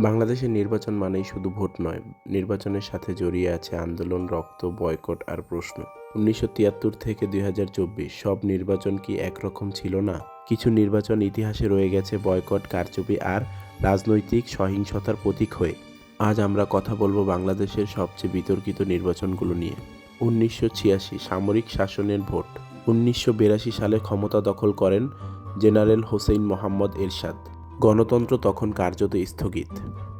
বাংলাদেশের নির্বাচন মানেই শুধু ভোট নয়, নির্বাচনের সাথে জড়িয়ে আছে আন্দোলন, রক্ত, বয়কট আর প্রশ্ন। ১৯৭৩ থেকে ২০২৪ সব নির্বাচন কি একরকম ছিল না? কিছু নির্বাচন ইতিহাসে রয়ে গেছে বয়কট, কারচুপি আর রাজনৈতিক সহিংসতার প্রতীক হয়ে। আজ আমরা কথা বলবো বাংলাদেশের সবচেয়ে বিতর্কিত নির্বাচনগুলো নিয়ে। ১৯৮৬ সামরিক শাসনের ভোট। ১৯৮২ সালে ক্ষমতা দখল করেন জেনারেল হোসেইন মোহাম্মদ এরশাদ। গণতন্ত্র তখন কার্যত স্থগিত।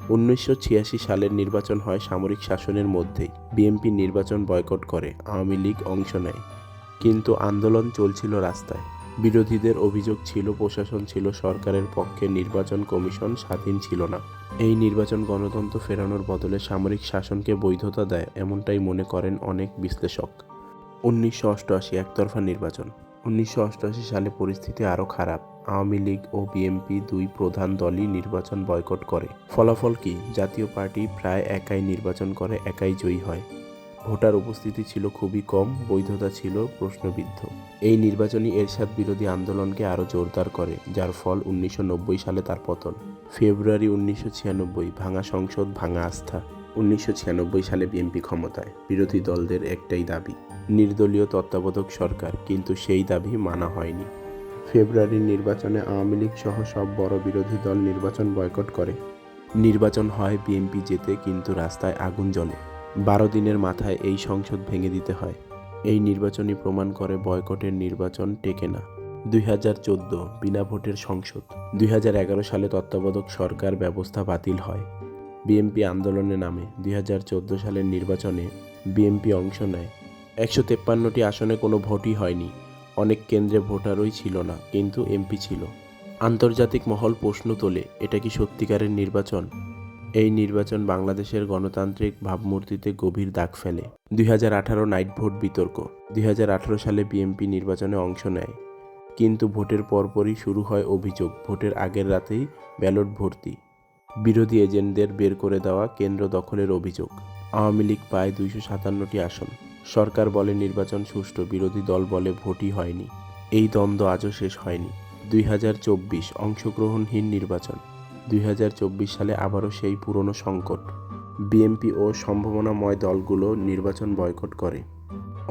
১৯৮৬ সালের নির্বাচন হয় সামরিক শাসনের মধ্যেই। বিএনপি নির্বাচন বয়কট করে, আওয়ামী লীগ অংশ নেয়। কিন্তু আন্দোলন চলছিল রাস্তায়। বিরোধীদের অভিযোগ ছিল প্রশাসন ছিল সরকারের পক্ষে, নির্বাচন কমিশন স্বাধীন ছিল না। এই নির্বাচন গণতন্ত্র ফেরানোর বদলে সামরিক শাসনকে বৈধতা দেয়, এমনটাই মনে করেন অনেক বিশ্লেষক। ১৯৮৮ একতরফা নির্বাচন। ১৯৮৮ সালে পরিস্থিতি আরও খারাপ। আওয়ামী লীগ ও বিএনপি দুই প্রধান দলই নির্বাচন বয়কট করে। ফলাফল কি? জাতীয় পার্টি প্রায় একাই নির্বাচন করে, একাই জয়ী হয়। ভোটার উপস্থিতি ছিল খুবই কম, বৈধতা ছিল প্রশ্নবিদ্ধ। এই নির্বাচনই এরশাদ বিরোধী আন্দোলনকে আরও জোরদার করে, যার ফল ১৯৯০ সালে তার পতন। ফেব্রুয়ারি ১৯৯৬ ভাঙা সংসদ, ভাঙা আস্থা। ১৯৯৬ সালে বিএনপি ক্ষমতায়। বিরোধী দলদের একটাই দাবি, নির্দলীয় তত্ত্বাবধায়ক সরকার, কিন্তু সেই দাবি মানা হয়নি। ফেব্রুয়ারির নির্বাচনে আওয়ামী লীগ সহ সব বড় বিরোধী দল নির্বাচন বয়কট করে। নির্বাচন হয়, বিএনপি জেতে, কিন্তু রাস্তায় আগুন জ্বলে। ১২ দিনের মাথায় এই সংসদ ভেঙে দিতে হয়। এই নির্বাচনই প্রমাণ করে বয়কটের নির্বাচন টেকে না। ২০১৪ বিনা ভোটের সংসদ। ২০১১ সালে তত্ত্বাবধায়ক সরকার ব্যবস্থা বাতিল হয়। বিএনপি আন্দোলনে নামে। ২০১৪ সালের নির্বাচনে বিএনপি অংশ নেয়। ১৫৩টি আসনে কোনো ভোটই হয়নি। অনেক কেন্দ্রে ভোটারই ছিল না, কিন্তু এমপি ছিল। আন্তর্জাতিক মহল প্রশ্ন তোলে, এটা কি সত্যিকারের নির্বাচন? এই নির্বাচন বাংলাদেশের গণতান্ত্রিক ভাবমূর্তিতে গভীর দাগ ফেলে। ২০১৮ নাইট ভোট বিতর্ক। ২০১৮ সালে বিএনপি নির্বাচনে অংশ নেয়, কিন্তু ভোটের পরপরই শুরু হয় অভিযোগ, ভোটের আগের রাতেই ব্যালট ভর্তি, বিরোধী এজেন্টদের বের করে দেওয়া, কেন্দ্র দখলের অভিযোগ। আওয়ামী লীগ পায় ২৫৭টি আসন। সরকার বলে নির্বাচন সুষ্ঠু, বিরোধী দল বলে ভোটই হয়নি। এই দ্বন্দ্ব আজও শেষ হয়নি। ২০২৪ অংশগ্রহণহীন নির্বাচন। ২০২৪ সালে আবারও সেই পুরনো সংকট। বিএনপি ও সম্ভাবনাময় দলগুলো নির্বাচন বয়কট করে।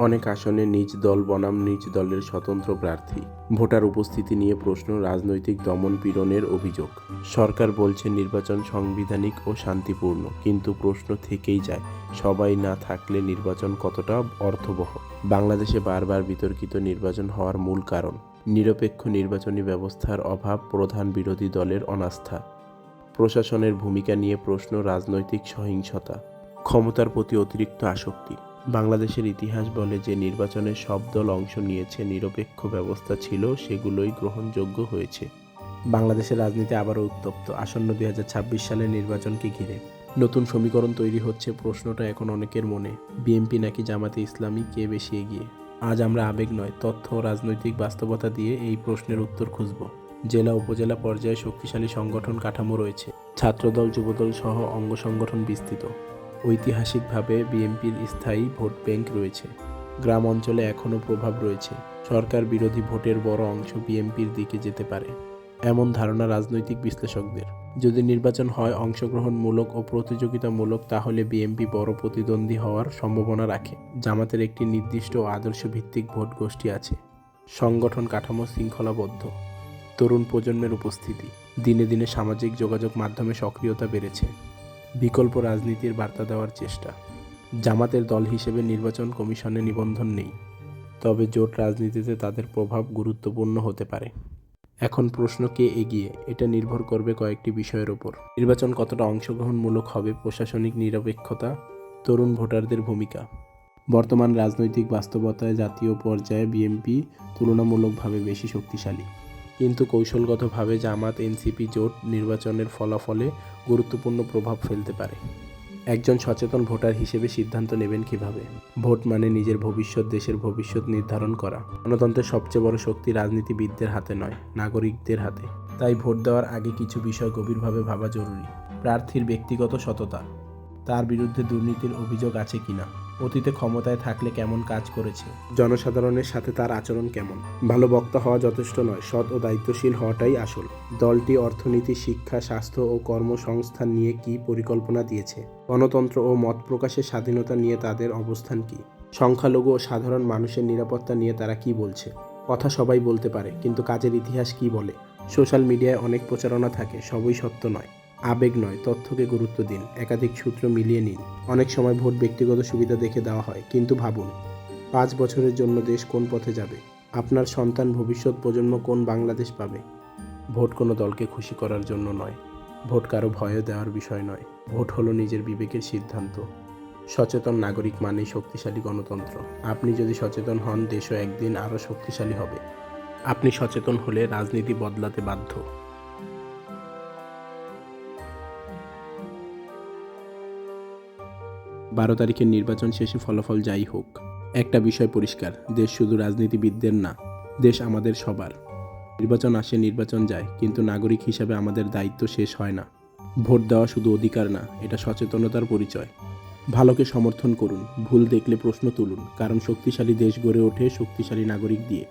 অনেক আসনে নিজ দল বনাম নিজ দলের স্বতন্ত্র প্রার্থী। ভোটার উপস্থিতি নিয়ে প্রশ্ন, রাজনৈতিক দমন পীড়নের অভিযোগ। সরকার বলছে নির্বাচন সাংবিধানিক ও শান্তিপূর্ণ, কিন্তু প্রশ্ন থেকেই যায়, সবাই না থাকলে নির্বাচন কতটা অর্থবহ? বাংলাদেশে বারবার বিতর্কিত নির্বাচন হওয়ার মূল কারণ নিরপেক্ষ নির্বাচনী ব্যবস্থার অভাব, প্রধান বিরোধী দলের অনাস্থা, প্রশাসনের ভূমিকা নিয়ে প্রশ্ন, রাজনৈতিক সহিংসতা, ক্ষমতার প্রতি অতিরিক্ত আসক্তি। বাংলাদেশের ইতিহাস বলে যে নির্বাচনে সব দল অংশ নিয়েছে, নিরপেক্ষ ব্যবস্থা ছিল, সেগুলোই গ্রহণযোগ্য হয়েছে। বাংলাদেশের রাজনীতি আবারও উত্তপ্ত আসন্ন ২০২৬ সালের নির্বাচনকে ঘিরে। নতুন সমীকরণ তৈরি হচ্ছে, প্রশ্নটা এখন অনেকের মনে, বিএনপি নাকি জামাতে ইসলামী, কে বেশি এগিয়ে? আজ আমরা আবেগ নয়, তথ্য ও রাজনৈতিক বাস্তবতা দিয়ে এই প্রশ্নের উত্তর খুঁজব। জেলা উপজেলা পর্যায়ে শক্তিশালী সংগঠন কাঠামো রয়েছে, ছাত্রদল, যুবদল সহ অঙ্গ সংগঠন বিস্তৃত। ঐতিহাসিকভাবে বিএনপির স্থায়ী ভোট ব্যাংক রয়েছে। গ্রাম অঞ্চলে এখনও প্রভাব রয়েছে। সরকার বিরোধী ভোটের বড় অংশ বিএনপির দিকে যেতে পারে, এমন ধারণা রাজনৈতিক বিশ্লেষকদের। যদি নির্বাচন হয় অংশগ্রহণমূলক ও প্রতিযোগিতামূলক, তাহলে বিএনপি বড় প্রতিদ্বন্দ্বী হওয়ার সম্ভাবনা রাখে। জামাতের একটি নির্দিষ্ট ও আদর্শ ভিত্তিক ভোট গোষ্ঠী আছে। সংগঠন কাঠামো শৃঙ্খলাবদ্ধ। তরুণ প্রজন্মের উপস্থিতি। দিনে দিনে সামাজিক যোগাযোগ মাধ্যমে সক্রিয়তা বেড়েছে। বিকল্প রাজনীতির বার্তা দেওয়ার চেষ্টা। জামাতের দল হিসেবে নির্বাচন কমিশনে নিবন্ধন নেই, তবে জোট রাজনীতিতে তাদের প্রভাব গুরুত্বপূর্ণ হতে পারে। এখন প্রশ্ন, কে এগিয়ে? এটা নির্ভর করবে কয়েকটি বিষয়ের ওপর। নির্বাচন কতটা অংশগ্রহণমূলক হবে, প্রশাসনিক নিরপেক্ষতা, তরুণ ভোটারদের ভূমিকা। বর্তমান রাজনৈতিক বাস্তবতায় জাতীয় পর্যায়ে বিএনপি তুলনামূলকভাবে বেশি শক্তিশালী, কিন্তু কৌশলগতভাবে জামাত এনসিপি জোট নির্বাচনের ফলাফলে গুরুত্বপূর্ণ প্রভাব ফেলতে পারে। একজন সচেতন ভোটার হিসেবে সিদ্ধান্ত নেবেন কিভাবে? ভোট মানে নিজের ভবিষ্যৎ, দেশের ভবিষ্যৎ নির্ধারণ করা। গণতন্ত্রের সবচেয়ে বড় শক্তি রাজনীতিবিদদের হাতে নয়, নাগরিকদের হাতে। তাই ভোট দেওয়ার আগে কিছু বিষয় গভীরভাবে ভাবা জরুরি। প্রার্থীর ব্যক্তিগত সততা, তার বিরুদ্ধে দুর্নীতির অভিযোগ আছে কিনা, অতীতে ক্ষমতায় থাকলে কেমন কাজ করেছে, জনসাধারণের সাথে তার আচরণ কেমন। ভালো বক্তা হওয়া যথেষ্ট নয়, সৎ ও দায়িত্বশীল হওয়াটাই আসল। দলটি অর্থনীতি, শিক্ষা, স্বাস্থ্য ও কর্মসংস্থান নিয়ে কী পরিকল্পনা দিয়েছে, গণতন্ত্র ও মত প্রকাশের স্বাধীনতা নিয়ে তাদের অবস্থান কী, সংখ্যালঘু ও সাধারণ মানুষের নিরাপত্তা নিয়ে তারা কী বলছে। কথা সবাই বলতে পারে, কিন্তু কাজের ইতিহাস কী বলে। সোশ্যাল মিডিয়ায় অনেক প্রচারণা থাকে, সবই সত্য নয়। আবেগ নয়, তথ্যকে গুরুত্ব দিন, একাধিক সূত্র মিলিয়ে নিন। অনেক সময় ভোট ব্যক্তিগত সুবিধা দেখে দেওয়া হয়, কিন্তু ভাবুন 5 বছরের জন্য দেশ কোন পথে যাবে, আপনার সন্তান, ভবিষ্যৎ প্রজন্ম কোন বাংলাদেশ পাবে। ভোট কোনো দলকে খুশি করার জন্য নয়, ভোট কারো ভয় দেওয়ার বিষয় নয়, ভোট হলো নিজের বিবেকের সিদ্ধান্ত। সচেতন নাগরিক মানেই শক্তিশালী গণতন্ত্র। আপনি যদি সচেতন হন, দেশও একদিন আরও শক্তিশালী হবে। আপনি সচেতন হলে রাজনীতি বদলাতে বাধ্য। 12 তারিখের নির্বাচন শেষে ফলাফল যাই হোক, একটা বিষয় পরিষ্কার, দেশ শুধু রাজনীতিবিদদের না, দেশ আমাদের সবার। নির্বাচন আসে, নির্বাচন যায়, কিন্তু নাগরিক হিসাবে আমাদের দায়িত্ব শেষ হয় না। ভোট দেওয়া শুধু অধিকার না, এটা সচেতনতার পরিচয়। ভালোকে সমর্থন করুন, ভুল দেখলে প্রশ্ন তুলুন, কারণ শক্তিশালী দেশ গড়ে ওঠে শক্তিশালী নাগরিক দিয়ে।